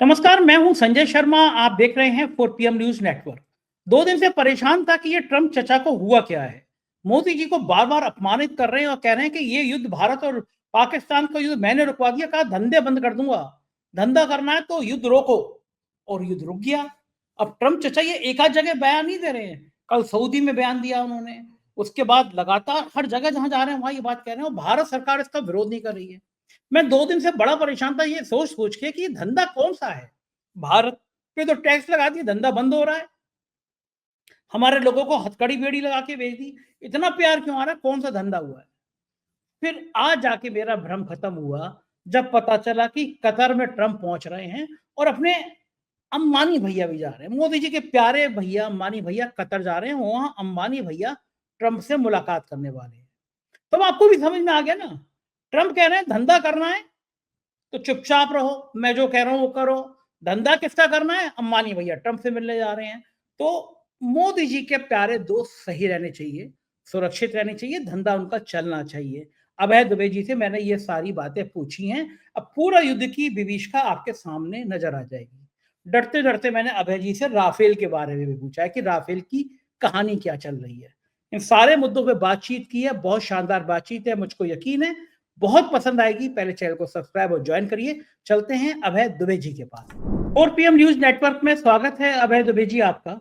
नमस्कार, मैं हूं संजय शर्मा। आप देख रहे हैं 4 PM न्यूज नेटवर्क। 2 दिन से परेशान था कि ये ट्रम्प चचा को हुआ क्या है। मोदी जी को बार बार अपमानित कर रहे हैं और कह रहे हैं कि ये युद्ध भारत और पाकिस्तान का युद्ध मैंने रुकवा दिया। कहा धंधे बंद कर दूंगा, धंधा करना है तो युद्ध रोको, और युद्ध रुक गया। अब ट्रम्प चचा ये एक आध जगह बयान नहीं दे रहे हैं। कल सऊदी में बयान दिया उन्होंने, उसके बाद लगातार हर जगह जहां जा रहे हैं वहां ये बात कह रहे हैं, और भारत सरकार इसका विरोध नहीं कर रही है। मैं 2 दिन से बड़ा परेशान था ये सोच सोच के कि ये धंधा कौन सा है। भारत पे तो टैक्स लगा दिया, धंधा बंद हो रहा है। हमारे लोगों को हथकड़ी बेड़ी लगा के भेज दी। इतना प्यार क्यों आ रहा है? कौन सा धंधा हुआ है? फिर आज जाके मेरा भ्रम खत्म हुआ जब पता चला कि कतर में ट्रंप पहुंच रहे हैं और अपने अंबानी भैया भी जा रहे हैं। मोदी जी के प्यारे भैया अंबानी भैया कतर जा रहे हैं, वहां अंबानी भैया ट्रंप से मुलाकात करने वाले हैं। तब आपको भी समझ में आ गया ना। ट्रंप कह रहे हैं धंधा करना है तो चुपचाप रहो, मैं जो कह रहा हूं वो करो। धंधा किसका करना है? अंबानी भैया ट्रंप से मिलने जा रहे हैं। तो मोदी जी के प्यारे दोस्त सही रहने चाहिए, सुरक्षित रहने चाहिए, धंधा उनका चलना चाहिए। अभय दुबे जी से मैंने ये सारी बातें पूछी हैं। अब पूरा युद्ध की विभीषिका आपके सामने नजर आ जाएगी। डरते डरते मैंने अभय जी से राफेल के बारे में भी पूछा है कि राफेल की कहानी क्या चल रही है। इन सारे मुद्दों पे बातचीत की है, बहुत शानदार बातचीत है, मुझको यकीन है बहुत पसंद आएगी। पहले चैनल को सब्सक्राइब और ज्वाइन करिए। चलते हैं अभय दुबे जी के पास। 4 PM न्यूज नेटवर्क में स्वागत है अभय दुबे जी आपका।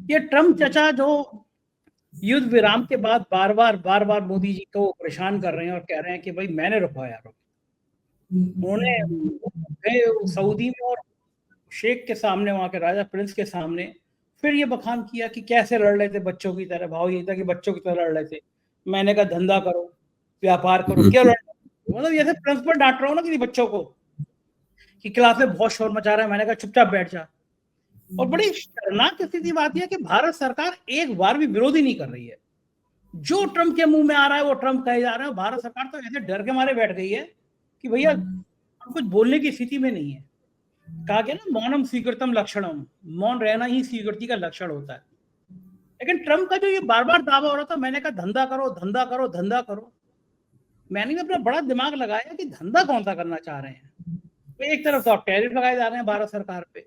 ये ट्रम्प चचा जो युद्ध विराम के बाद बार बार मोदी जी को परेशान कर रहे हैं और कह रहे हैं कि भाई मैंने रुकवाया। उन्होंने गए सऊदी में और शेख के सामने, वहां के राजा प्रिंस के सामने फिर ये बखान किया कि कैसे लड़ रहे थे बच्चों की तरह। भाव ये था कि बच्चों की तरह लड़ रहे थे। मैंने कहा धंधा करो, व्यापार करो, क्या लड़ रहे हो? मतलब जैसे प्रिंसिपल डांट रहा हूँ ना किसी बच्चों को कि क्लास में बहुत शोर मचा रहा है, मैंने कहा चुपचाप बैठ जा। और बड़ी शर्मनाक स्थिति बात यह है कि भारत सरकार एक बार भी विरोध ही नहीं कर रही है। जो ट्रंप के मुंह में आ रहा है वो ट्रंप कहे जा रहा है। भारत सरकार तो ऐसे डर के मारे बैठ गई है कि भैया हम कुछ बोलने की स्थिति में नहीं है। कहा गया ना, मौनम स्वीकृतम लक्षणम, मौन रहना ही स्वीकृति का लक्षण होता है। लेकिन ट्रंप का जो ये बार बार दावा हो रहा था, मैंने कहा धंधा करो, धंधा करो, धंधा करो। मैंने भी अपना बड़ा दिमाग लगाया कि धंधा कौन सा करना चाह रहे हैं। तो एक तरफ तो टैरिफ लगाए जा रहे हैं भारत सरकार पे,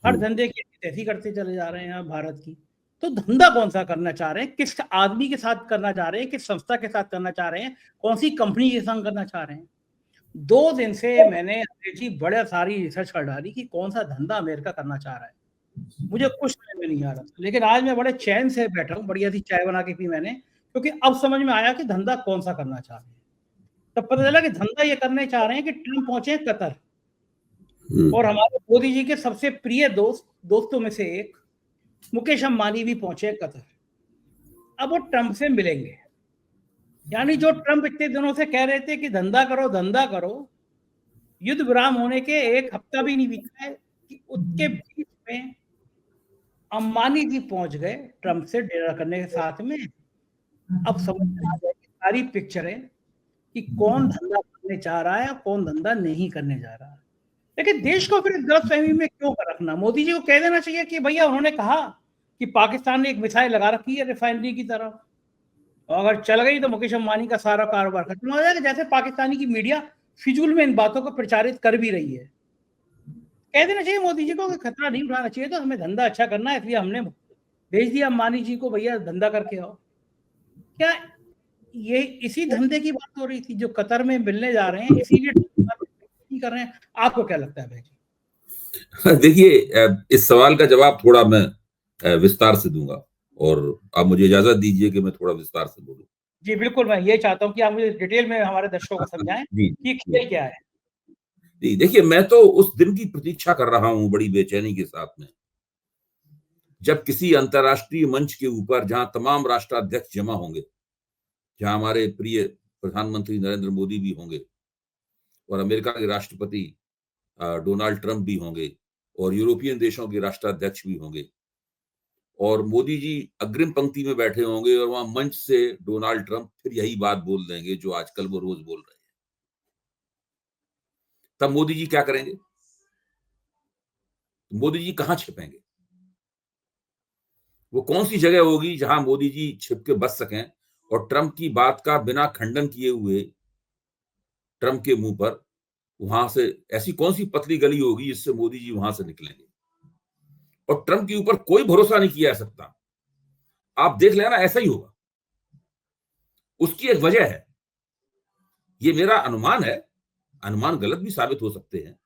हर धंधे की ऐसी करते चले जा रहे हैं भारत की। तो धंधा कौन सा करना चाह रहे हैं, किस आदमी के साथ करना चाह रहे हैं, किस संस्था के साथ करना चाह रहे हैं, कौन सी कंपनी के संग करना चाह रहे हैं। 2 दिन से मैंने अंग्रेजी बड़े सारी रिसर्च कर डाली कि कौन सा धंधा अमेरिका करना चाह रहा है। मुझे कुछ समझ में नहीं आ रहा था, लेकिन आज मैं बड़े चैन से बैठा हूँ। बढ़िया सी चाय बना के पी मैंने, क्योंकि अब समझ में आया कि धंधा कौन सा करना चाह रहे हैं। तब पता चला कि धंधा ये करने चाह रहे हैं कि ट्रंप पहुंचे कतर, और हमारे मोदी जी के सबसे प्रिय दोस्तों में से एक मुकेश अंबानी भी पहुंचे कतर। अब वो ट्रंप से मिलेंगे। यानी जो ट्रंप इतने दिनों से कह रहे थे कि धंधा करो, धंधा करो, युद्ध विराम होने के 1 हफ्ता भी नहीं बीता है कि उसके बीच में अंबानी जी पहुंच गए ट्रंप से डिनर करने के साथ में। अब समझ में आ गया कि सारी पिक्चरें कि कौन धंधा करने चाह रहा है और कौन धंधा नहीं करने जा रहा है। लेकिन देश को फिर गलतफहमी में क्यों कर रखना? मोदी जी को कह देना चाहिए कि भैया उन्होंने कहा कि पाकिस्तान ने एक मिसाइल लगा रखी है रिफाइनरी की तरफ, और अगर चल गई तो मुकेश अंबानी का सारा कारोबार खत्म हो जाएगा। जैसे पाकिस्तानी की मीडिया फिजूल में इन बातों को प्रचारित कर भी रही है। कह देना चाहिए मोदी जी को कि खतरा नहीं उठाना चाहिए, तो हमें धंधा अच्छा करना है, इसलिए हमने भेज दिया अंबानी जी को, भैया धंधा करके आओ। क्या ये इसी धंधे की बात हो रही थी जो कतर में मिलने जा रहे हैं, इसीलिए नहीं कर रहे हैं? आपको क्या लगता है भाई जी? देखिए, इस सवाल का जवाब थोड़ा मैं विस्तार से दूंगा, और आप मुझे इजाजत दीजिए कि मैं थोड़ा विस्तार से बोलूं। जी बिल्कुल, मैं ये चाहता हूँ कि आप मुझे डिटेल में हमारे दर्शकों को समझाएं जी कि जी खेल क्या है। जी, देखिए, मैं तो उस दिन की प्रतीक्षा कर रहा हूं बड़ी बेचैनी के साथ में, जब किसी अंतर्राष्ट्रीय मंच के ऊपर जहां तमाम राष्ट्राध्यक्ष जमा होंगे, जहां हमारे प्रिय प्रधानमंत्री नरेंद्र मोदी भी होंगे, और अमेरिका के राष्ट्रपति डोनाल्ड ट्रंप भी होंगे, और यूरोपियन देशों के राष्ट्राध्यक्ष भी होंगे, और मोदी जी अग्रिम पंक्ति में बैठे होंगे, और वहां मंच से डोनाल्ड ट्रंप फिर यही बात बोल देंगे जो आजकल वो रोज बोल रहे हैं। तब मोदी जी क्या करेंगे? मोदी जी कहां छिपेंगे? वो कौन सी जगह होगी जहां मोदी जी छिप के बच सकें, और ट्रंप की बात का बिना खंडन किए हुए ट्रंप के मुंह पर वहां से ऐसी कौन सी पतली गली होगी जिससे मोदी जी वहां से निकलेंगे। और ट्रंप के ऊपर कोई भरोसा नहीं किया जा सकता। आप देख लेना, ऐसा ही होगा। उसकी एक वजह है, ये मेरा अनुमान है, अनुमान गलत भी साबित हो सकते हैं।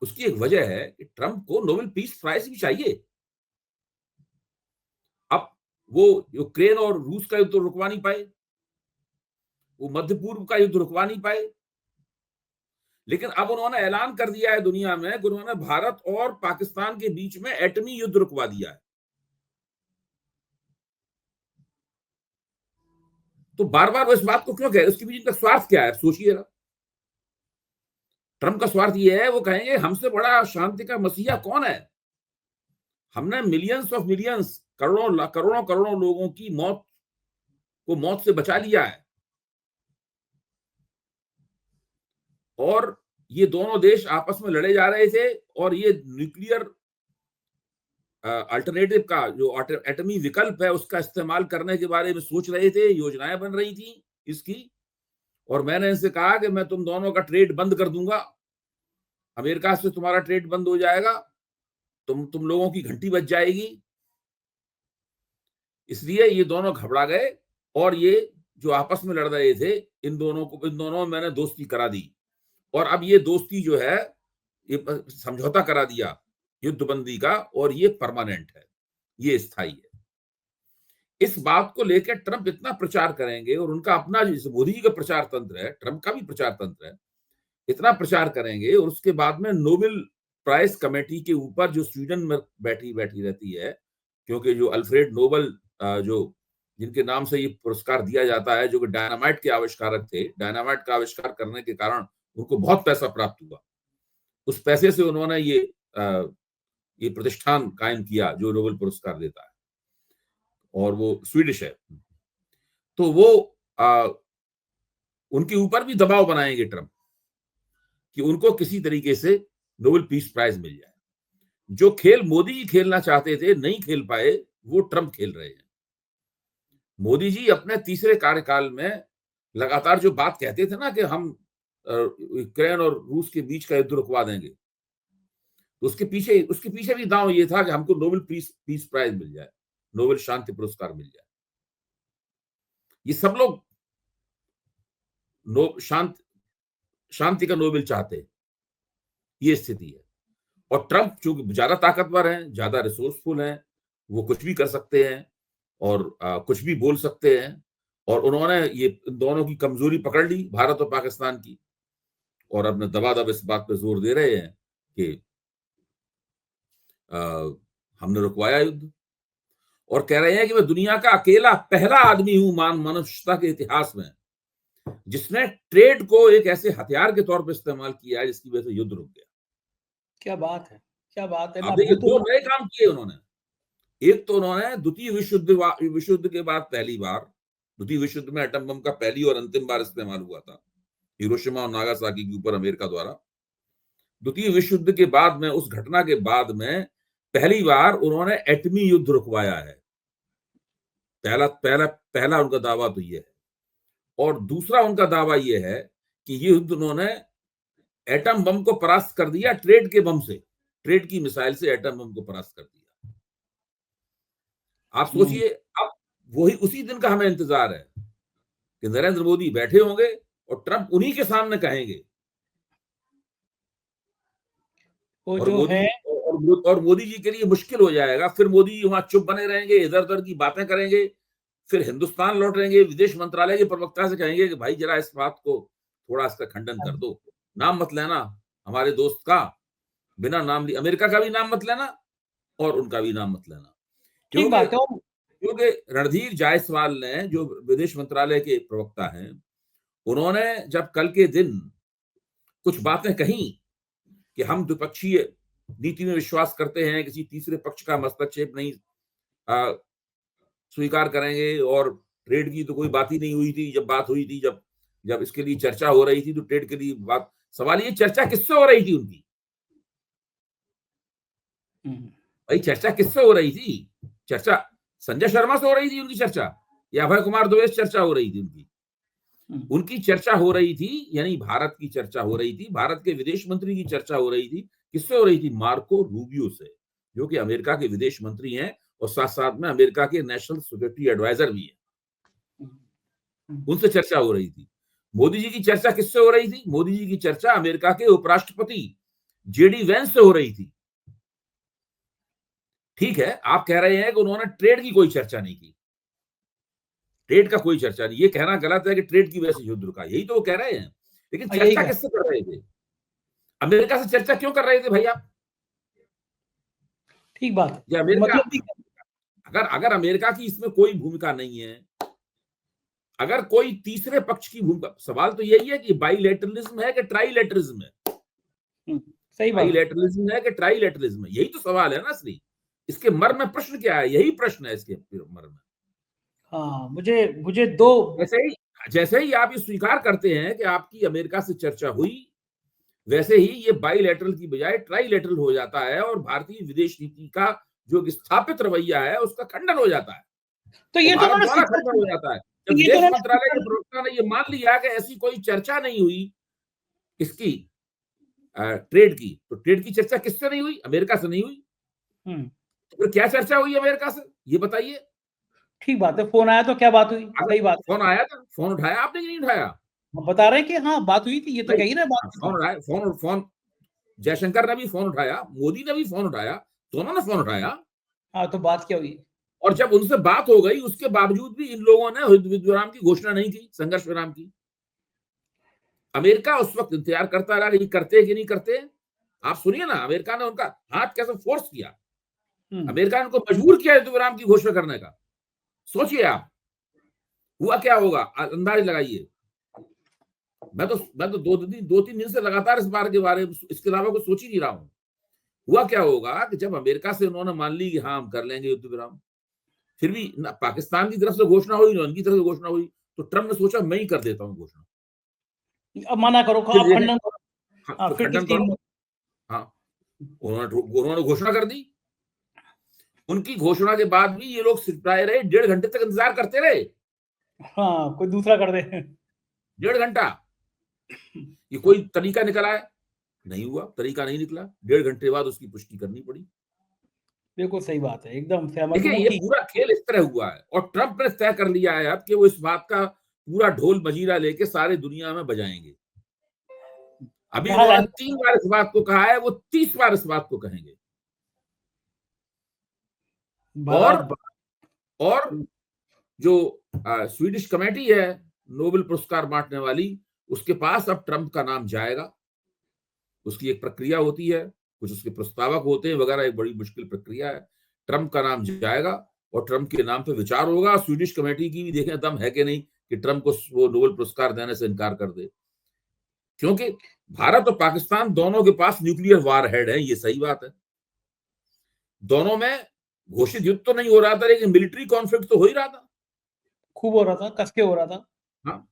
उसकी एक वजह है कि ट्रंप को नोबेल पीस प्राइज भी चाहिए। अब वो यूक्रेन और रूस का युद्ध तो रुकवा नहीं पाए, वो मध्य पूर्व का युद्ध रुकवा नहीं पाए, लेकिन अब उन्होंने ऐलान कर दिया है दुनिया में कि उन्होंने भारत और पाकिस्तान के बीच में एटमी युद्ध रुकवा दिया है। तो बार बार वो इस बात को क्यों कह रहे, उसके बीच इनका स्वार्थ क्या है, सोचिए ना। ट्रंप का स्वार्थ ये है, वो कहेंगे हमसे बड़ा शांति का मसीहा कौन है। हमने मिलियंस ऑफ मिलियंस, करोड़ों करोड़ों करोड़ों लोगों की मौत से बचा लिया है। और ये दोनों देश आपस में लड़े जा रहे थे, और ये न्यूक्लियर अल्टरनेटिव का जो एटमी विकल्प है उसका इस्तेमाल करने के बारे में सोच रहे थे, योजनाएं बन रही थी इसकी। और मैंने इनसे कहा कि मैं तुम दोनों का ट्रेड बंद कर दूंगा, अमेरिका से तुम्हारा ट्रेड बंद हो जाएगा, तुम लोगों की घंटी बज जाएगी। इसलिए ये दोनों घबरा गए, और ये जो आपस में लड़ रहे थे, इन दोनों में मैंने दोस्ती करा दी। और अब ये दोस्ती जो है, ये समझौता करा दिया युद्धबंदी का, और ये परमानेंट है, ये स्थायी है। इस बात को लेकर ट्रंप इतना प्रचार करेंगे, और उनका अपना जो मोदी जी का प्रचार तंत्र है, ट्रंप का भी प्रचार तंत्र है, इतना प्रचार करेंगे, और उसके बाद में नोबेल प्राइज कमेटी के ऊपर जो स्वीडन में बैठी रहती है, क्योंकि जो अल्फ्रेड नोबेल जो जिनके नाम से ये पुरस्कार दिया जाता है, जो कि डायनामाइट के आविष्कारक थे, डायनामाइट का आविष्कार करने के कारण उनको बहुत पैसा प्राप्त हुआ। उस पैसे से उन्होंने ये प्रतिष्ठान कायम किया जो नोबेल पुरस्कार देता है, और वो स्वीडिश है। तो वो उनके ऊपर भी दबाव बनाएंगे ट्रंप कि उनको किसी तरीके से नोबेल पीस प्राइज मिल जाए। जो खेल मोदी जी खेलना चाहते थे, नहीं खेल पाए, वो ट्रंप खेल रहे हैं। मोदी जी अपने तीसरे कार्यकाल में लगातार जो बात कहते थे ना कि हम यूक्रेन और रूस के बीच का युद्ध रुकवा देंगे, तो उसके पीछे भी दांव ये था कि हमको नोबेल पीस प्राइज मिल जाए, नोबेल शांति पुरस्कार मिल जाए। ये सब लोग शांति का नोबेल चाहते हैं, ये स्थिति है। और ट्रंप चूंकि ज्यादा ताकतवर हैं, ज्यादा रिसोर्सफुल हैं, वो कुछ भी कर सकते हैं, और कुछ भी बोल सकते हैं। और उन्होंने ये दोनों की कमजोरी पकड़ ली, भारत और पाकिस्तान की, और अपने दबादब इस बात पे जोर दे रहे हैं कि हमने रुकवाया युद्ध, और कह रहे हैं कि मैं दुनिया का अकेला पहला आदमी हूं मनुष्यता के इतिहास में जिसने ट्रेड को एक ऐसे हथियार के तौर पर इस्तेमाल किया है जिसकी वजह से युद्ध रुक गया। क्या बात है, क्या बात है। अब देखिए, दो नए काम किए उन्होंने। एक तो उन्होंने द्वितीय विश्व युद्ध के बाद पहली बार, द्वितीय विश्व युद्ध में एटम बम का पहली और अंतिम बार इस्तेमाल हुआ था हिरोशिमा और नागासाकी के ऊपर अमेरिका द्वारा। द्वितीय विश्व युद्ध के बाद में, उस घटना के बाद में पहली बार उन्होंने एटमी युद्ध रुकवाया है। पहला उनका दावा तो ये है। और दूसरा उनका दावा ये है कि ये युद्ध उन्होंने एटम बम को परास्त कर दिया, ट्रेड के बम से, ट्रेड की मिसाइल से एटम बम को परास्त कर दिया। आप सोचिए, अब वही उसी दिन का हमें इंतजार है कि नरेंद्र मोदी बैठे होंगे और ट्रंप उन्हीं के सामने कहेंगे, वो जो है, और मोदी जी के लिए मुश्किल हो जाएगा। फिर मोदी जी वहां चुप बने रहेंगे, इधर उधर की बातें करेंगे, फिर हिंदुस्तान लौट रहेंगे, विदेश मंत्रालय के प्रवक्ता से कहेंगे कि भाई जरा इस बात को थोड़ा इसका खंडन कर दो, नाम मत लेना हमारे दोस्त का, बिना नाम लिए अमेरिका का भी नाम मत लेना और उनका भी नाम मत लेना। क्योंकि रणधीर जायसवाल ने, जो विदेश मंत्रालय के प्रवक्ता हैं, उन्होंने जब कल के दिन कुछ बातें कही कि हम द्विपक्षीय नीति में विश्वास करते हैं, किसी तीसरे पक्ष का हस्तक्षेप नहीं स्वीकार करेंगे, और ट्रेड की तो कोई बात ही नहीं हुई थी। जब बात हुई थी, जब इसके लिए चर्चा हो रही थी, तो ट्रेड के लिए बात, सवाल ये चर्चा किससे हो रही थी उनकी? भाई चर्चा किससे हो रही थी? चर्चा संजय शर्मा से हो रही थी उनकी चर्चा, या अभय कुमार द्विवेदी चर्चा हो रही थी उनकी? उनकी चर्चा हो रही थी, यानी भारत की चर्चा हो रही थी, भारत के विदेश मंत्री की चर्चा हो रही थी। किससे हो रही थी? मार्को रूबियो से, जो कि अमेरिका के विदेश मंत्री हैं और साथ साथ में अमेरिका के नेशनल सिक्योरिटी एडवाइजर भी है। उनसे चर्चा हो रही थी। मोदी जी की चर्चा किससे हो रही थी? मोदी जी की चर्चा अमेरिका के उपराष्ट्रपति जेडी वेंस से हो रही थी। ठीक है, आप कह रहे हैं कि उन्होंने ट्रेड की कोई चर्चा नहीं की, ट्रेड का कोई चर्चा नहीं। ये कहना गलत है कि ट्रेड की वजह से युद्ध रुका, यही तो वो कह रहे हैं। लेकिन चर्चा किससे कर रहे थे? अमेरिका से चर्चा क्यों कर रहे थे भाई आप? ठीक बात है। ये अमेरिका, मतलब अगर अमेरिका की इसमें कोई भूमिका नहीं है, अगर कोई तीसरे पक्ष की भूमिका, सवाल तो यही है कि बाइलेटरलिज्म है कि ट्राइलेटरिज्म है, सही बात, बाइलेटरलिज्म है कि ट्राइलेटरिज्म है, यही तो सवाल है ना असली। इसके मर्म में प्रश्न क्या है? यही प्रश्न है इसके मर्म में। हाँ, मुझे दो, जैसे ही आप ये स्वीकार करते हैं कि आपकी अमेरिका से चर्चा हुई, वैसे ही ये बाइलेटरल की बजाय ट्राइलेटरल हो जाता है और भारतीय विदेश नीति का जो स्थापित रवैया है उसका खंडन हो जाता है। तो ये भारत द्वारा खंडन हो जाता है। जब विदेश मंत्रालय के प्रवक्ता ने ये मान लिया कि ऐसी कोई चर्चा नहीं हुई इसकी ट्रेड की, तो ट्रेड की चर्चा किससे नहीं हुई? अमेरिका से नहीं हुई। तो फिर क्या चर्चा हुई अमेरिका से, ये बताइए। ठीक बात है, फोन आया तो क्या बात हुई? सही बात, फोन आया था, फोन उठाया आपने कि नहीं उठाया? हम बता रहे हैं कि हाँ बात हुई थी, ये तो कही ना बात। फोन उठाया, फोन जयशंकर ने भी फोन उठाया, मोदी ने भी फोन उठाया, दोनों ने फोन उठाया। हाँ, तो बात क्या हुई? और जब उनसे बात हो गई, उसके बावजूद भी इन लोगों ने युद्ध विराम की घोषणा नहीं की, संघर्ष विराम की। अमेरिका उस वक्त इंतजार करता रहा कि करते कि नहीं करते। आप सुनिए ना, अमेरिका ने उनका हाथ कैसे फोर्स किया, अमेरिका ने उनको मजबूर किया युद्ध विराम की घोषणा करने का। सोचिए आप, हुआ क्या होगा, अंदाज लगाइए। मैं तो 2-3 दिन से लगातार इस बार के बारे में, इसके अलावा कुछ सोच ही नहीं रहा हूं। हुआ क्या होगा कि जब अमेरिका से उन्होंने मान ली कि हाँ हम कर लेंगे युद्ध विराम, फिर भी ना पाकिस्तान की तरफ से घोषणा हुई ना उनकी तरफ से घोषणा हुई, तो ट्रम्प ने सोचा मैं ही कर देता हूँ घोषणा। अब मना करो, आप खंडन करो। हाँ, फिर खंडन करो। हाँ, उन्होंने घोषणा कर दी। उनकी घोषणा के बाद भी ये लोग सिपटाए रहे, 1.5 घंटे तक इंतजार करते रहे। हाँ, कोई दूसरा कर दे। 1.5 घंटा, ये कोई तरीका निकला है? नहीं हुआ, तरीका नहीं निकला। 1.5 घंटे बाद उसकी पुष्टि करनी पड़ी। बिल्कुल सही बात है, एकदम सहमत देखिए, हूं ये कि पूरा खेल इस तरह हुआ है और ट्रंप ने तय कर लिया है अब कि वो इस बात का पूरा ढोल मजीरा लेके सारे दुनिया में बजाएंगे। अभी उन्होंने 3 बार इस बात को कहा है, वो 30 बार इस बात को कहेंगे। और जो स्वीडिश कमेटी है नोबेल पुरस्कार बांटने वाली, उसके पास अब ट्रंप का नाम जाएगा। उसकी एक प्रक्रिया होती है, कुछ उसके प्रस्तावक होते हैं वगैरह, एक बड़ी मुश्किल प्रक्रिया है। ट्रंप का नाम जाएगा और ट्रंप के नाम पे विचार होगा। स्वीडिश कमेटी की भी देखें दम है कि नहीं कि ट्रंप को वो नोबेल पुरस्कार देने से इनकार कर दे, क्योंकि भारत और पाकिस्तान दोनों के पास न्यूक्लियर वार हेड है, ये सही बात है। दोनों में घोषित युद्ध तो नहीं हो रहा था, लेकिन मिलिट्री कॉन्फ्लिक्ट तो हो ही रहा था, खूब हो रहा था, कसके हो रहा था। हाँ,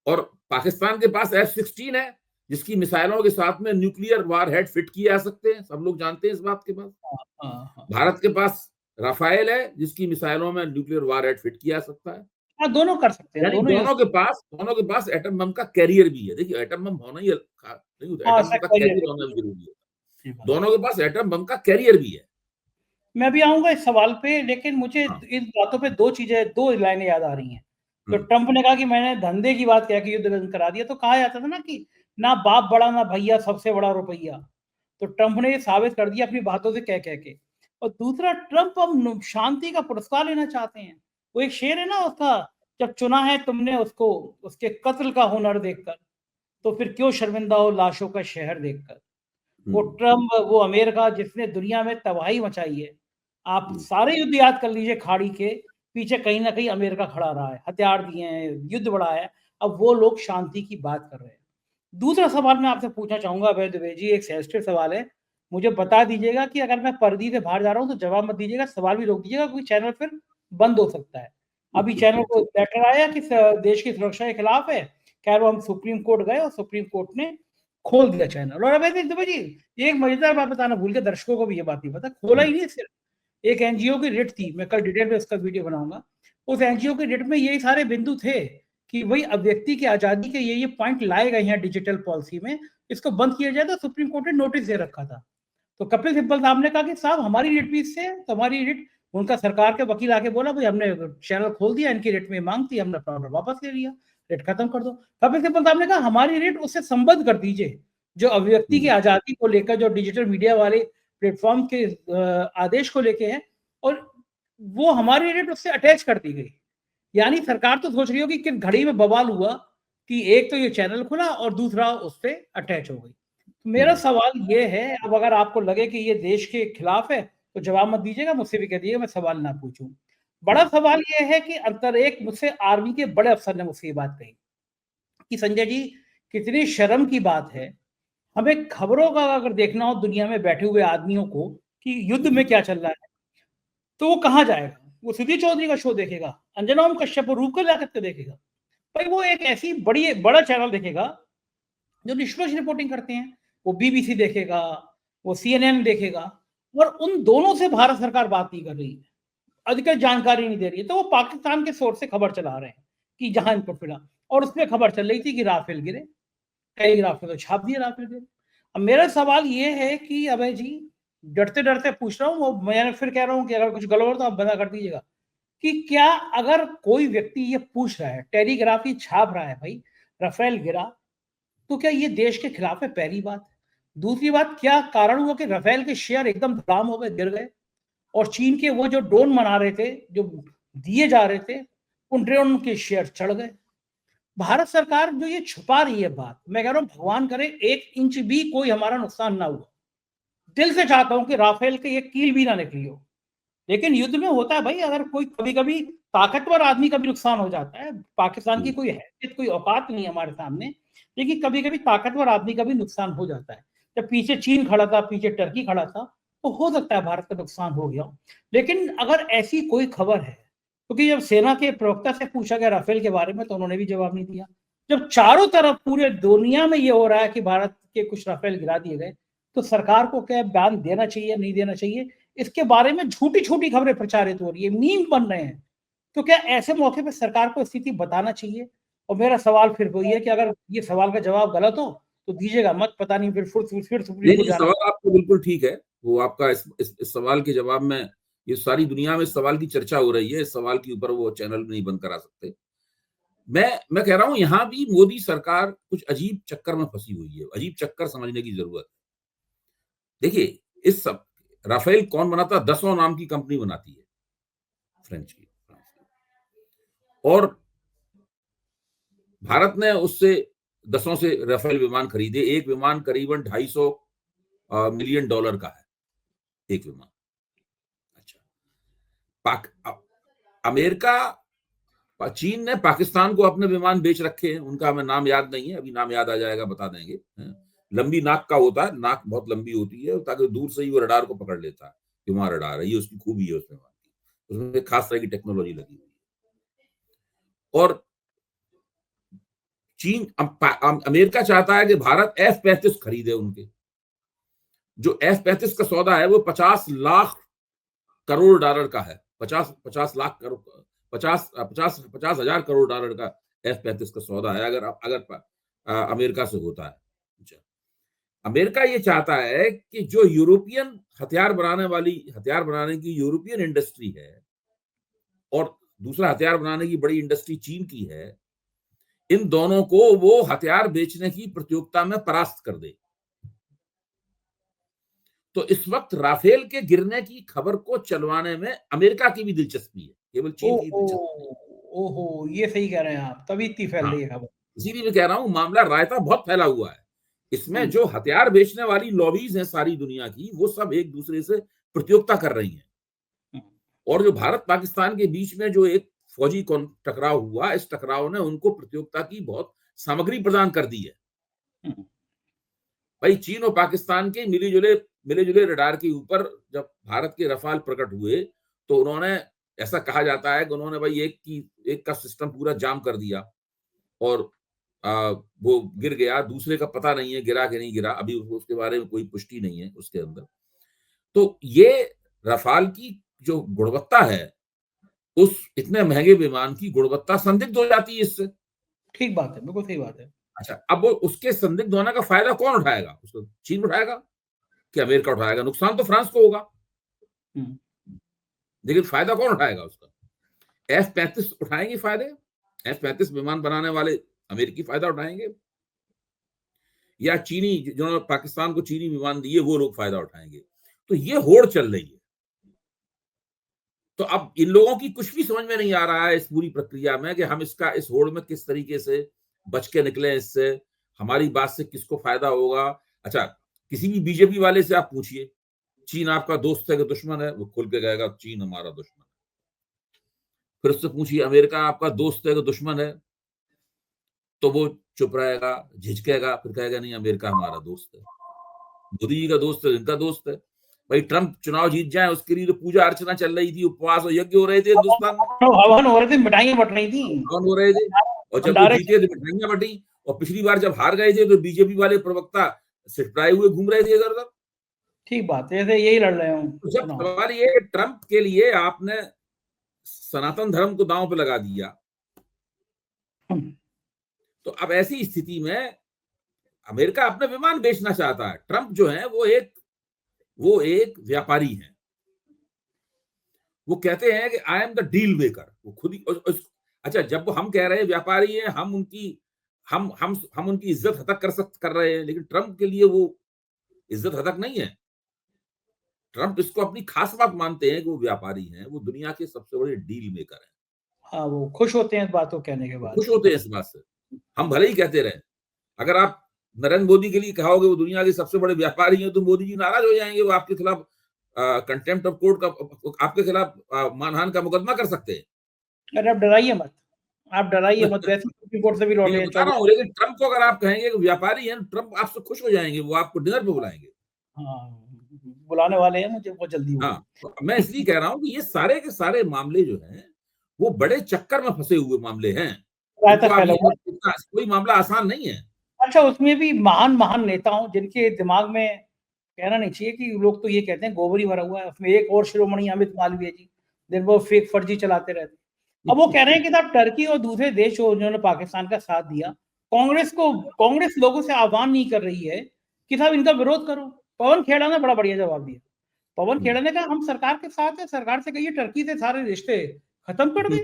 और पाकिस्तान के पास F-16 है जिसकी मिसाइलों के साथ में न्यूक्लियर वार हेड फिट किए जा सकते हैं, सब लोग जानते हैं इस बात के बाद। भारत के पास राफेल है जिसकी मिसाइलों में न्यूक्लियर वार हेड फिट किया जा सकता है। हाँ, दोनों कर सकते हैं, दोनों के पास एटम बम का कैरियर भी है। देखिए, एटम बम होना ही नहीं होता, एटम बम का कैरियर होना भी जरूरी है। दोनों के पास एटम बम का कैरियर भी है। मैं भी आऊंगा इस सवाल पे, लेकिन मुझे इन बातों पे दो लाइनें याद आ रही हैं। तो ट्रंप ने कहा कि मैंने धंधे की बात कह के युद्ध बंद करा दिया, तो कहा जाता था ना कि ना बाप बड़ा ना भैया, सबसे बड़ा रुपया। तो ट्रंप ने ये साबित कर दिया अपनी बातों से कह कह के। और दूसरा, ट्रंप अब शांति का पुरस्कार लेना चाहते हैं। वो एक शेर है ना उसका, जब चुना है तुमने उसको उसके कत्ल का हुनर देखकर, तो फिर क्यों शर्मिंदा हो लाशों का शहर देखकर। वो ट्रंप, वो अमेरिका जिसने दुनिया में तबाही मचाई है। आप सारे युद्ध याद कर लीजिए, खाड़ी के पीछे कहीं ना कहीं अमेरिका खड़ा रहा है, हथियार दिए हैं, युद्ध बढ़ा है। अब वो लोग शांति की बात कर रहे हैं। दूसरा सवाल मैं आपसे पूछना चाहूंगा अभय दुबे जी, एक सेंसिटिव सवाल है। मुझे बता दीजिएगा कि अगर मैं पर्दी से बाहर जा रहा हूँ तो जवाब मत दीजिएगा, सवाल भी रोक दीजिएगा, क्योंकि चैनल फिर बंद हो सकता है। अभी चैनल को लेटर आया कि देश की सुरक्षा के खिलाफ है। खैर, वो हम सुप्रीम कोर्ट गए और सुप्रीम कोर्ट ने खोल दिया चैनल। और अभय दुबे जी, एक मजेदार बात बताना भूल के, दर्शकों को भी ये बात नहीं पता, खोला ही नहीं, सिर्फ एक एनजीओ की रिट थी। मैं कल डिटेल में उसका वीडियो बनाऊंगा। उस एनजीओ की रिट में यही सारे बिंदु थे कि वही अभिव्यक्ति की आजादी के ये पॉइंट लाए गए हैं डिजिटल पॉलिसी में, इसको बंद किया जाए। तो सुप्रीम कोर्ट ने नोटिस दे रखा था। तो कपिल सिब्बल साहब ने कहा कि साहब हमारी रिट भी इससे है, तो हमारी रिट, उनका सरकार के वकील आके बोला भाई हमने चैनल खोल दिया, इनकी रिट में मांग थी, हमने अपना ऑर्डर वापस ले लिया, रिट खत्म कर दो। कपिल सिब्बल साहब ने कहा हमारी रिट उससे संबद्ध कर दीजिए, जो अभिव्यक्ति की आजादी को लेकर जो डिजिटल मीडिया वाले प्लेटफॉर्म के आदेश को लेके है, और वो हमारी रिट उससे अटैच कर दी गई। यानी सरकार तो सोच रही होगी कि घड़ी में बवाल हुआ कि एक तो ये चैनल खुला और दूसरा उससे अटैच हो गई। तो मेरा सवाल ये है, अब अगर आपको लगे कि ये देश के खिलाफ है तो जवाब मत दीजिएगा, मुझसे भी कह दीजिएगा मैं सवाल ना पूछूं। बड़ा सवाल ये है कि एक मुझसे आर्मी के बड़े अफसर ने मुझसे ये बात कही कि संजय जी कितनी शर्म की बात है, हमें खबरों का अगर देखना हो दुनिया में बैठे हुए आदमियों को कि युद्ध में क्या चल रहा है, तो वो कहाँ जाएगा? वो सुधीर चौधरी का शो देखेगा, अंजना ओम कश्यप और रूपकल यादव के देखेगा? भाई वो एक ऐसी बड़ा चैनल देखेगा जो निष्पक्ष रिपोर्टिंग करते हैं, वो बीबीसी देखेगा, वो सीएनएन देखेगा, और उन दोनों से भारत सरकार बात नहीं कर रही है, अधिकतर जानकारी नहीं दे रही है। तो वो पाकिस्तान के सोर्स से खबर चला रहे हैं कि जहां इनपुट मिला, और उसमें खबर चल रही थी कि राफेल गिरे, कई राफेल तो छाप दिए राफेल गिरे। अब मेरा सवाल ये है कि अभय जी, डरते डरते पूछ रहा हूँ, मैं फिर कह रहा हूँ कि अगर कुछ गलत हो तो आप बता कर दीजिएगा कि क्या अगर कोई व्यक्ति ये पूछ रहा है, टेलीग्राफी छाप रहा है भाई राफेल गिरा, तो क्या ये देश के खिलाफ है? पहली बात। दूसरी बात, क्या कारण हुआ कि राफेल के शेयर एकदम धड़ाम हो गए, गिर गए, और चीन के वो जो ड्रोन बना रहे थे, जो दिए जा रहे थे, उन ड्रोन के शेयर चढ़ गए। भारत सरकार जो ये छुपा रही है बात, मैं कह रहा हूं भगवान करे 1 इंच भी कोई हमारा नुकसान ना हुआ। दिल से चाहता हूं कि राफेल के ये कील भी ना निकली हो, लेकिन युद्ध में होता है भाई, अगर कोई कभी कभी ताकतवर आदमी का भी नुकसान हो जाता है। पाकिस्तान की कोई हैसियत, कोई औकात नहीं है हमारे सामने, लेकिन कभी कभी ताकतवर आदमी का भी नुकसान हो जाता है। जब पीछे चीन खड़ा था, पीछे टर्की खड़ा था, तो हो सकता है भारत का नुकसान हो गया। लेकिन अगर ऐसी कोई खबर है, क्योंकि जब सेना के प्रवक्ता से पूछा गया राफेल के बारे में तो उन्होंने भी जवाब नहीं दिया। जब चारों तरफ पूरे दुनिया में ये हो रहा है कि भारत के कुछ राफेल गिरा दिए गए, तो सरकार को क्या बयान देना चाहिए, नहीं देना चाहिए? इसके बारे में झूठी छोटी खबरें प्रचारित हो रही है, मीम बन रहे हैं, तो क्या ऐसे मौके पर सरकार को स्थिति बताना चाहिए? और मेरा सवाल फिर वही है कि अगर ये सवाल का जवाब गलत हो तो दीजिएगा मत, पता नहीं फिर सुप्रीम कोर्ट जाना। सवाल आपका बिल्कुल ठीक है। वो आपका इस सवाल के जवाब में, ये सारी दुनिया में इस सवाल की चर्चा हो रही है, इस सवाल के ऊपर वो चैनल नहीं बंद करा सकते। मैं कह रहा हूं यहां भी मोदी सरकार कुछ अजीब चक्कर में फंसी हुई है, अजीब चक्कर समझने की जरूरत है। देखिए, इस सब राफेल कौन बनाता? दसों नाम की कंपनी बनाती है, फ्रेंच की, और भारत ने उससे दसों से राफेल विमान खरीदे। एक विमान करीबन $250 मिलियन का है, एक विमान। अच्छा, अमेरिका, चीन ने पाकिस्तान को अपने विमान बेच रखे हैं, उनका हमें नाम याद नहीं है, अभी नाम याद आ जाएगा बता देंगे। लंबी नाक का होता है, नाक बहुत लंबी होती है, ताकि दूर से ही वो रडार को पकड़ लेता है कि वहां रडार है। ये उसकी खूबी है उस विमान की, उसमें खास तरह की टेक्नोलॉजी लगी हुई है। और चीन, अमेरिका चाहता है कि भारत F-35 खरीदे उनके। जो F-35 का सौदा है वो 50 लाख करोड़ डॉलर का है। 50 लाख करोड़, 50 हजार करोड़ डॉलर का F-35 का सौदा है, अगर अमेरिका से होता है। अमेरिका ये चाहता है कि जो यूरोपियन हथियार बनाने की यूरोपियन इंडस्ट्री है, और दूसरा हथियार बनाने की बड़ी इंडस्ट्री चीन की है, इन दोनों को वो हथियार बेचने की प्रतियोगिता में परास्त कर दे। तो इस वक्त राफेल के गिरने की खबर को चलवाने में अमेरिका की भी दिलचस्पी है, केवल चीन की दिलचस्पी है। ओहो, ये सही कह रहे हैं आप, तभी इतनी फैल रही है खबर। इसीलिए मैं कह रहा हूं मामला रायता बहुत फैला हुआ है। इसमें जो हथियार बेचने वाली लॉबीज हैं सारी दुनिया की, वो सब एक दूसरे से प्रतियोगिता कर रही हैं। और जो भारत पाकिस्तान के बीच में जो एक फौजी टकराव हुआ, इस टकराव ने उनको प्रतियोगिता की बहुत सामग्री प्रदान कर दी है। भाई, चीन और पाकिस्तान के मिले जुले रडार के ऊपर जब भारत के रफाल प्रकट हुए, तो उन्होंने, ऐसा कहा जाता है कि उन्होंने भाई एक का सिस्टम पूरा जाम कर दिया, और वो गिर गया। दूसरे का पता नहीं है गिरा कि नहीं गिरा, अभी उसके बारे में कोई पुष्टि नहीं है उसके अंदर। तो ये रफाल की जो गुणवत्ता है, उस इतने महंगे विमान की गुणवत्ता संदिग्ध हो जाती है इससे। ठीक बात है, बिल्कुल सही बात है। अच्छा, अब वो उसके संदिग्ध होने का फायदा कौन उठाएगा? उसको चीन उठाएगा कि अमेरिका उठाएगा? नुकसान तो फ्रांस को होगा, हुँ, लेकिन फायदा कौन उठाएगा उसका? F-35 उठाएंगे फायदे? F-35 विमान बनाने वाले अमेरिकी फायदा उठाएंगे, या चीनी, जिन्होंने पाकिस्तान को चीनी विमान दिए, वो लोग फायदा उठाएंगे? तो ये होड़ चल रही है। तो अब इन लोगों की कुछ भी समझ में नहीं आ रहा है इस पूरी प्रक्रिया में कि हम इस होड़ में किस तरीके से बच के निकले, इससे हमारी बात से किसको फायदा होगा। अच्छा, किसी भी बीजेपी वाले से आप पूछिए, चीन आपका दोस्त है कि दुश्मन है? वो खुल के कहेगा चीन हमारा दुश्मन है। फिर उससे पूछिए अमेरिका आपका दोस्त है कि दुश्मन है, तो वो चुप रहेगा, झिझकेगा, फिर कहेगा नहीं अमेरिका हमारा दोस्त है। मोदी जी का दोस्त है, इनका दोस्त है। भाई ट्रंप चुनाव जीत जाए उसके लिए तो पूजा अर्चना चल रही थी, उपवास और यज्ञ हो रहे थे हिंदुस्तान में, हवन हो रहे थे, मिठाइयाँ बँट रही थी, कौन हो रहे थे। और जब वो भंडारे जीते तो मिठाइयां बटी, और पिछली बार जब हार गए थे तो बीजेपी वाले प्रवक्ता सिटराए हुए घूम रहे थे इधर उधर। ठीक बात है, जैसे यही लड़ रहे हों तो जब चुनाव। सवाल ये है, ट्रंप के लिए आपने सनातन धर्म को दांव पे लगा दिया, हुँ, तो अब ऐसी स्थिति में अमेरिका अपने विमान बेचना चाहता है। ट्रंप जो है वो एक व्यापारी है। वो कहते हैं कि I am the deal maker. वो खुद ही अच्छा, जब वो हम कह रहे हैं व्यापारी है, हम उनकी इज्जत हतक कर रहे हैं, लेकिन ट्रंप के लिए वो इज्जत हतक नहीं है। ट्रंप इसको अपनी खास बात मानते हैं कि वो व्यापारी हैं, वो दुनिया के सबसे बड़े डील मेकर हैं। हाँ, वो खुश होते हैं इस बात को कहने के वो बाद। खुश होते हैं इस बात से। हम भले ही कहते रहे, अगर आप नरेंद्र मोदी के लिए कहोगे वो दुनिया के सबसे बड़े व्यापारी हैं, तो मोदी जी नाराज हो जाएंगे। वो आपके खिलाफ कंटेम्प्ट ऑफ कोर्ट का, आपके खिलाफ मानहानि का मुकदमा कर सकते हैं। अरे आप डराइए मत, वैसे सुप्रीम कोर्ट से भी नहीं, लौटे मैं हैं बता रहा 24। हूँ, लेकिन ट्रंप को अगर आप कहेंगे कि व्यापारी हैं, ट्रंप आपसे खुश हो जाएंगे, वो आपको डिनर पे बुलाएंगे। हाँ, बुलाने वाले हैं मुझे, वो जल्दी हाँ, होगी। तो मैं इसलिए कह रहा हूँ कि ये सारे के सारे मामले जो हैं, वो बड़े चक्कर में फंसे हुए मामले हैं। रायता इनको आप फैला ये हुआ। इतना कोई मामला आसान नहीं है। अच्छा, उसमें भी महान-महान नेताओं जिनके दिमाग में कहना नहीं चाहिए कि लोग तो ये कहते हैं गोबर ही भरा हुआ है, उसमें एक और शिरोमणि अमित मालवीय जी, दिन भर फेक फर्जी चलाते रहते हैं। अब वो कह रहे हैं कि साहब टर्की और दूसरे देश जो जिन्होंने पाकिस्तान का साथ दिया, कांग्रेस लोगों से आह्वान नहीं कर रही है कि साहब इनका विरोध करो। पवन खेड़ा ने बड़ा बढ़िया जवाब दिया। पवन खेड़ा ने कहा हम सरकार के साथ हैं, सरकार से कहिए टर्की से सारे रिश्ते खत्म कर दें।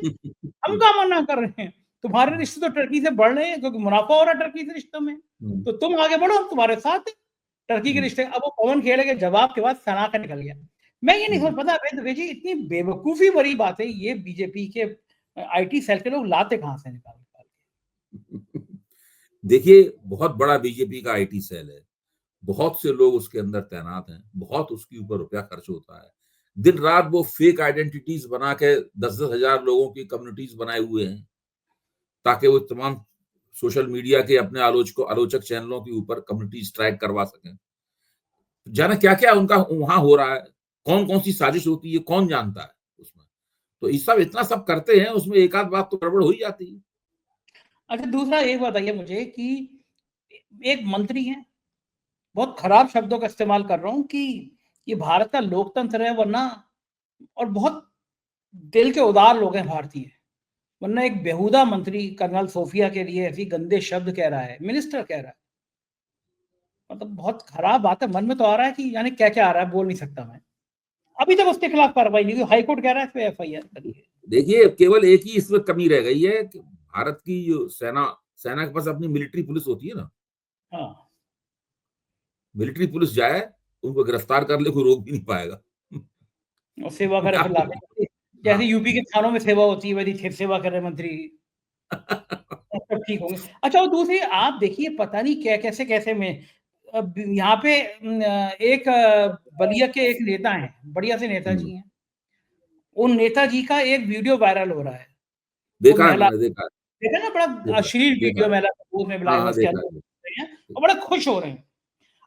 हम क्या मना कर रहे हैं? तुम्हारे रिश्ते तो टर्की से बढ़ रहे हैं क्योंकि मुनाफा हो रहा है टर्की से रिश्तों में। तो तुम आगे बढ़ो, हम तुम्हारे साथ हैं। टर्की के रिश्ते, अब वो पवन खेड़े के जवाब के बाद सनाकर निकल गया। मैं ये नहीं समझ पाता वेद जी, इतनी बेवकूफ़ी भरी बातें ये बीजेपी के आईटी सेल के लोग लाते कहाँ से निकाल-निकाल के? देखिए, बहुत बड़ा बीजेपी का आईटी सेल है। बहुत से लोग उसके अंदर तैनात हैं, बहुत उसके ऊपर रुपया खर्च होता है। दिन रात वो फेक आइडेंटिटीज बना के 10-10 हजार लोगों की कम्युनिटीज बनाए हुए हैं, ताकि वो तमाम सोशल मीडिया के अपने आलोचक चैनलों के ऊपर कम्युनिटीज ट्रैक करवा सकें। जाने क्या-क्या उनका वहाँ हो रहा है, कौन-कौन सी साजिश होती है, कौन जानता है उसमें। तो ये सब इतना सब करते हैं, उसमें एक आध बात तो गड़बड़ हो ही जाती है। अच्छा, दूसरा एक बताइए मुझे कि एक मंत्री हैं, बहुत खराब शब्दों का इस्तेमाल कर रहा हूँ कि ये भारत का लोकतंत्र है वरना, और बहुत दिल के उदार लोग हैं भारतीय, वरना एक बेहुदा मंत्री कर्नल सोफिया के लिए ऐसी गंदे शब्द कह रहा है, मिनिस्टर कह रहा है। मतलब बहुत खराब बात है, मन में तो आ रहा है कि यानी क्या-क्या आ रहा है, बोल नहीं सकता मैं। अभी तक उसके खिलाफ कार्रवाई नहीं हुई, हाई कोर्ट कह रहा है इस पे एफआईआर करिए। देखिए, केवल एक ही इसमें कमी रह गई है कि भारत की जो सेना के पास अपनी मिलिट्री पुलिस होती है ना, हाँ, मिलिट्री पुलिस जाए, उनको गिरफ्तार कर ले, कोई रोक भी नहीं पाएगा। और सेवा करे फिर लाके, जैसे हाँ। यूपी के थानों में सेवा होती है वैसी फिर सेवा कर रहे मंत्री, सब ठीक होंगे। अच्छा, और दूसरी आप देखिए पता नहीं क्या कैसे-कैसे में अब यहाँ पे एक बलिया के एक नेता हैं, बढ़िया से नेताजी हैं। उन नेताजी का एक वीडियो वायरल हो रहा है। वो देखा है, महिला, मैंने देखा है, देखा ना, बड़ा देखा है, अश्लील देखा वीडियो है। महिला को गोद में हाँ, बिलाए हुए हाँ, उसके देखा अंदर है। रहे हैं और बड़े खुश हो रहे हैं।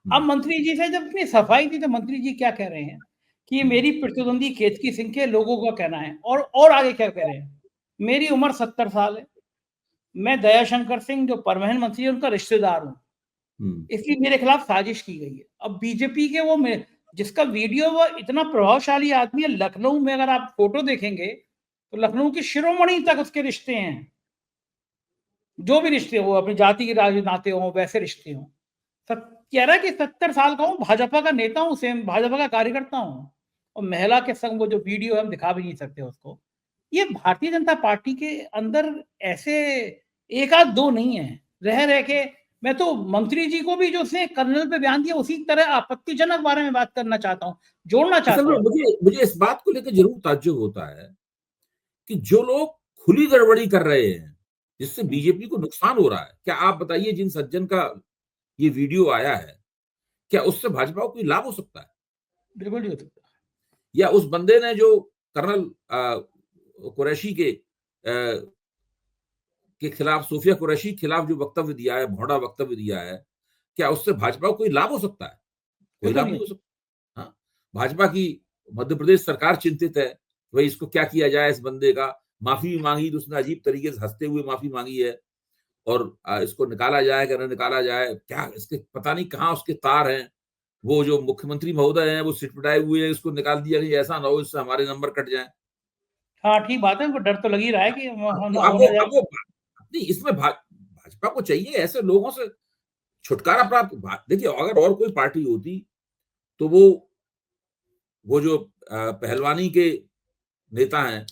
अब मंत्री जी से जब इतनी सफाई थी तो मंत्री जी क्या कह रहे हैं कि ये मेरी प्रतिद्वंदी केतकी सिंह के लोगों का कहना है, और आगे क्या कह रहे हैं, मेरी उम्र 70 साल है, मैं दयाशंकर सिंह जो परिवहन मंत्री है उनका रिश्तेदार हूँ, इसलिए मेरे खिलाफ साजिश की गई है। अब बीजेपी के वो में जिसका वीडियो, वो इतना प्रभावशाली आदमी है, लखनऊ में अगर आप फोटो देखेंगे तो लखनऊ की शिरोमणि तक उसके रिश्ते हैं। जो भी रिश्ते हो, अपनी जाति के नाते हो, वैसे रिश्ते हो। कह रहा है कि 70 साल का हूँ, भाजपा का नेता हूँ, सेम भाजपा का कार्यकर्ता हूँ, और महिला के संग वो जो वीडियो है हम दिखा भी नहीं सकते उसको। ये भारतीय जनता पार्टी के अंदर ऐसे एक आध दो नहीं है, रह के मैं तो मंत्री जी को भी जो उसने कर्नल पे बयान दिया उसी तरह आपत्तिजनक बारे में बात करना चाहता हूँ, जोड़ना चाहता असल में हूँ। मुझे इस बात को लेकर जरूर ताज्जुब होता है कि जो लोग खुली गड़बड़ी कर रहे हैं, जिससे बीजेपी को नुकसान हो रहा है, क्या आप बताइए जिन सज्जन का ये वीडियो आया है, क्या उससे भाजपा को कोई लाभ हो सकता है? बिल्कुल नहीं हो सकता। या उस बंदे ने जो कर्नल कुरैशी के खिलाफ, सूफिया कुरैशी के खिलाफ जो वक्तव्य दिया है, भोंडा वक्तव्य दिया है, क्या उससे भाजपा को कोई लाभ हो सकता है? कोई बिल्कुल लाभ नहीं नहीं हो हो सकता। सकता। हाँ, भाजपा की मध्य प्रदेश सरकार चिंतित है, भाई इसको क्या किया जाए, इस बंदे का माफी भी मांगी तो उसने अजीब तरीके से हंसते हुए माफी मांगी है, और इसको निकाला जाए कि न निकाला जाए, क्या इसके पता नहीं कहाँ उसके तार हैं। वो जो मुख्यमंत्री महोदय हैं वो सिटपटाए हुए हैं, इसको निकाल दिया कि ऐसा ना हो इससे हमारे नंबर कट जाए। हाँ, ठीक बात है, वो डर तो लग ही रहा है कि तो हो ना जाए। अब वो नहीं, इसमें भाजपा को चाहिए ऐसे लोगों से छुटकारा प्राप्त। देखिए, अगर और कोई पार्टी होती तो वो जो पहलवानी के नेता हैं,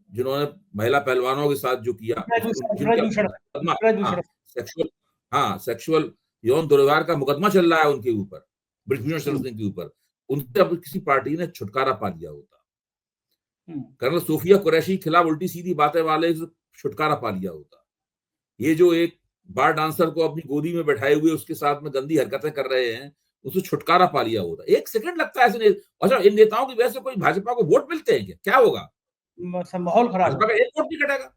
जिन्होंने महिला पहलवानों के साथ जो किया, जिनका मुकदमा, हाँ, सेक्सुअल हाँ, सेक्सुअल यौन दुर्व्यवहार का मुकदमा चल रहा है उनके ऊपर, ब्रिजभूषण शरण सिंह के ऊपर, उनसे अब किसी पार्टी ने छुटकारा पा लिया होता, कर्नल सूफिया कुरैशी के खिलाफ उल्टी सीधी बातें वाले से छुटकारा पा लिया होता, ये जो एक बार डांसर को अपनी गोदी में बैठाए हुए उसके साथ में गंदी हरकतें कर रहे हैं, उससे छुटकारा पा लिया होता। एक सेकंड लगता है ऐसे। अच्छा, इन नेताओं की वजह से कोई भाजपा को वोट मिलते हैं क्या? क्या होगा? माहौल खराब भाजपा हो। का एक वोट नहीं कटेगा।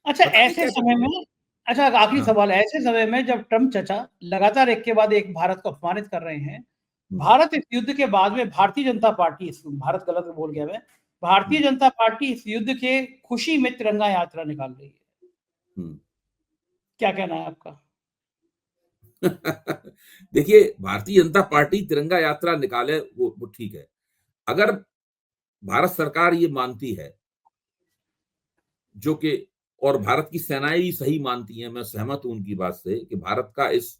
अच्छा, पता नहीं ऐसे कैसे। समय में, अच्छा आखिरी हाँ। सवाल है, ऐसे समय में जब ट्रम्प चचा लगातार एक के बाद एक भारत को अपमानित कर रहे हैं, हम्म, भारत इस युद्ध के बाद में भारतीय जनता पार्टी, भारत गलत बोल गया मैं, भारतीय जनता पार्टी इस युद्ध के खुशी में तिरंगा यात्रा निकाल रही है। हम्म। क्या कहना है आपका? देखिए, भारतीय जनता पार्टी तिरंगा यात्रा निकाले वो ठीक है। अगर भारत सरकार ये मानती है, जो कि, और भारत की सेनाएं भी सही मानती हैं, मैं सहमत हूं उनकी बात से, कि भारत का इस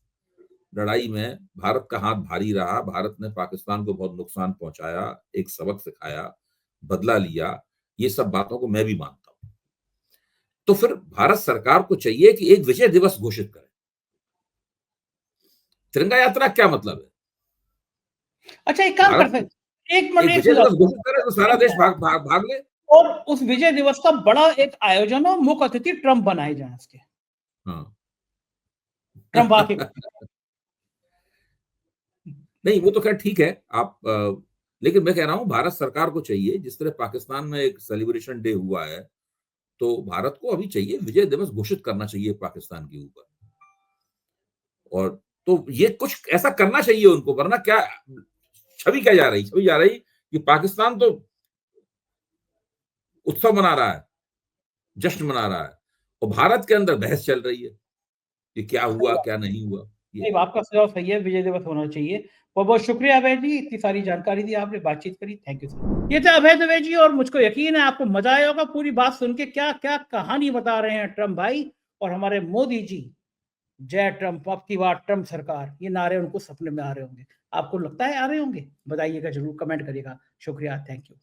लड़ाई में भारत का हाथ भारी रहा, भारत ने पाकिस्तान को बहुत नुकसान पहुंचाया, एक सबक सिखाया, बदला लिया, ये सब बातों को मैं भी मानता हूं। तो फिर भारत सरकार को चाहिए कि एक विजय दिवस घोषित करे। तिरंगा यात्रा क्या मतलब है? अच्छा, एक काम भारत करते हैं, एक मिनट, एक एक विजय सुझाव, दिवस घोषित करे तो सारा देश भाग ले। और उस विजय दिवस का बड़ा एक आयोजन हो, मुख्य अतिथि ट्रम्प बनाए जाए उसके, हाँ। ट्रम्प आके नहीं, वो तो खैर ठीक है। लेकिन मैं कह रहा हूं भारत सरकार को चाहिए, जिस तरह पाकिस्तान में एक सेलिब्रेशन डे हुआ है, तो भारत को अभी चाहिए विजय दिवस घोषित करना चाहिए पाकिस्तान के ऊपर। और तो ये कुछ ऐसा करना चाहिए उनको, वरना क्या छवि क्या जा रही? छवि जा रही कि पाकिस्तान तो उत्सव मना रहा है, जश्न मना रहा है, और भारत के अंदर बहस चल रही है कि क्या हुआ क्या नहीं हुआ। ये नहीं, आपका सुझाव सही है, विजय दिवस होना चाहिए। बहुत बहुत शुक्रिया अभय जी, इतनी सारी जानकारी दी आपने, बातचीत करी, थैंक यू सर। ये थे अभय दुबे जी, और मुझको यकीन है आपको मजा आया होगा पूरी बात सुन के, क्या क्या कहानी बता रहे हैं ट्रम्प भाई और हमारे मोदी जी। जय ट्रम्प, अब की बार ट्रम्प सरकार, ये नारे उनको सपने में आ रहे होंगे। आपको लगता है आ रहे होंगे? बताइएगा जरूर, कमेंट करिएगा। शुक्रिया, थैंक यू।